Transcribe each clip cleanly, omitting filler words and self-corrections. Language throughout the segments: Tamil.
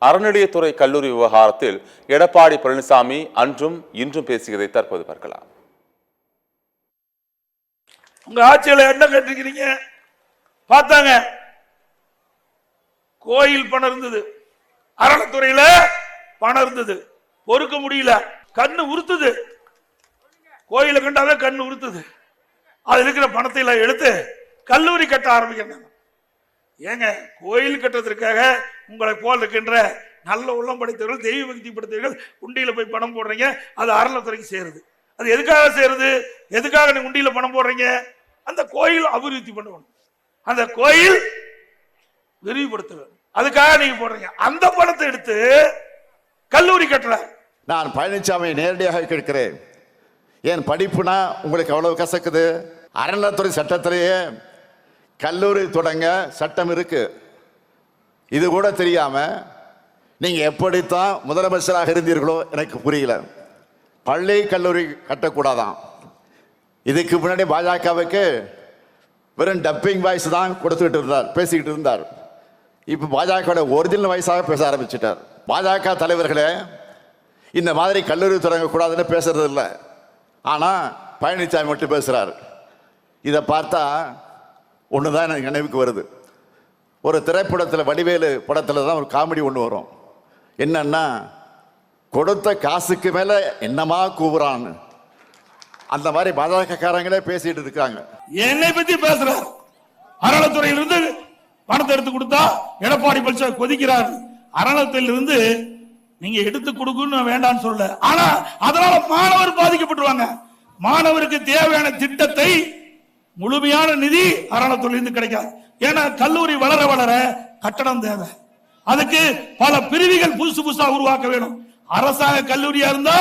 அறநிலையத்துறை கல்லூரி விவகாரத்தில் எடப்பாடி பழனிசாமி அன்றும் இன்றும் பேசியதை தற்போது பார்க்கலாம். உங்க ஆட்சியில என்ன கேட்டிருக்கிறீங்க? பார்த்தாங்க, கோயில் பணம் இருந்தது, அறநிலையத்துறையில பணம் இருந்தது, பொறுக்க முடியல, கண்ணு உறுத்துது, கோயில கண்டாவே கண்ணு உறுத்துது. அது இருக்கிற பணத்தை எல்லாம் எடுத்து கல்லூரி கட்ட ஆரம்பிக்கிறாங்க. ஏங்க, கோயில் கட்டுறதுக்காக உங்களை போல் இருக்கின்ற நல்ல உள்ளம் படைத்தவர்கள், தெய்வ பக்தி படைத்தவர்கள் உண்டியில போய் பணம் போடுறீங்க. அது அறநிலையத்துறைக்கு சேருது. அது எதுக்காக சேருது? எதுக்காக நீங்க உண்டியில பணம் போடுறீங்க? அந்த கோயில் அபிவிருத்தி பண்ணணும், அந்த கோயில் விரிவுபடுத்த வேண்டும், அதுக்காக நீங்க போடுறீங்க. அந்த பணத்தை எடுத்து கல்லூரி கட்டல. நான் பழனிசாமி நேரடியாக கேட்கிறேன், ஏன் படிப்புனா உங்களுக்கு அவ்வளவு கசக்குது? அறநிலையத்துறை சட்டத்திலேயே கல்லூரி தொடங்க சட்டம் இருக்கு. இது கூட தெரியாம நீங்க எப்படித்தான் முதலமைச்சராக இருந்தீர்களோ எனக்கு புரியல. பள்ளி கல்லூரி கட்டக்கூடாதான். இதுக்கு முன்னாடி பாஜகவுக்கு வெறும் டப்பிங் வாய்ஸ் தான் கொடுத்துக்கிட்டு இருந்தார், பேசிக்கிட்டு இருந்தார். இப்போ பாஜக ஒரிஜினல் வாய்ஸாக பேச ஆரம்பிச்சிட்டார். பாஜக தலைவர்களே இந்த மாதிரி கல்லூரி தொடங்கக்கூடாதுன்னு பேசுறது இல்லை, ஆனால் பழனிசாமி மட்டும் பேசுகிறார். இதை பார்த்தா ஒன்று தான் எனக்கு நினைவுக்கு வருது. ஒரு திரைப்படத்தில், வடிவேலு படத்தில் தான் ஒரு காமெடி ஒன்று வரும். என்னன்னா, கொடுத்த காசுக்கு மேலே என்னமா கூவுறான்னு. அந்த மாதிரி பாஜகக்காரங்களே பேசிட்டு இருக்காங்க. என்னை பத்தி பேசுறார். அறநிலையத்துறையிலிருந்து பணத்தை எடுத்து கொடுத்தா எடப்பாடி பழனிசாமி கொதிக்கிறார். அறநிலையத்திலிருந்து நீங்க எடுத்து கொடுக்கணும் வேண்டாம்னு சொல்ல, ஆனா அதனால மாணவர் பாதிக்கப்பட்டுருவாங்க. மாணவருக்கு தேவையான திட்டத்தை முழுமையான நிதி அறநிலையத்துறையிலிருந்து கிடைக்காது. ஏன்னா கல்லூரி வளர வளர கட்டணம் தேவை, அதுக்கு பல பிரிவுகள் புதுசு புதுசா உருவாக்க வேணும். அரசாங்க கல்லூரியா இருந்தா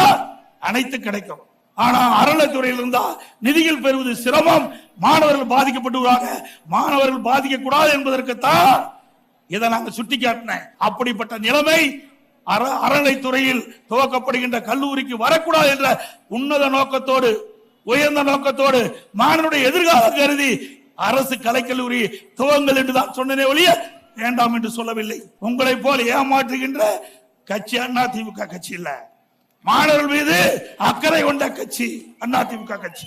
அனைத்து கிடைக்கும், ஆனா அறநிலையத்துறையில் இருந்தா நிதிகள் பெறுவது சிரமம், மாணவர்கள் பாதிக்கப்பட்டுவாங்க. மாணவர்கள் பாதிக்க கூடாது என்பதற்குத்தான் இதை நாங்க சுட்டி காட்டினேன். அப்படிப்பட்ட நிலைமை அறநிலையத்துறையில் துவக்கப்படுகின்ற கல்லூரிக்கு வரக்கூடாது என்ற உன்னத நோக்கத்தோடு, உயர்ந்த நோக்கத்தோடு, மாணவனுடைய எதிர்காலம் கருதி அரசு கலைக்கல்லூரி துவங்கள் என்று தான் சொன்னனே ஒழிய வேண்டாம் என்று சொல்லவில்லை. உங்களை போல ஏமாற்றுகின்ற கட்சி அதிமுக கட்சி இல்ல, மாணவர்கள் மீது அக்கறை கொண்ட கட்சி அதிமுக கட்சி.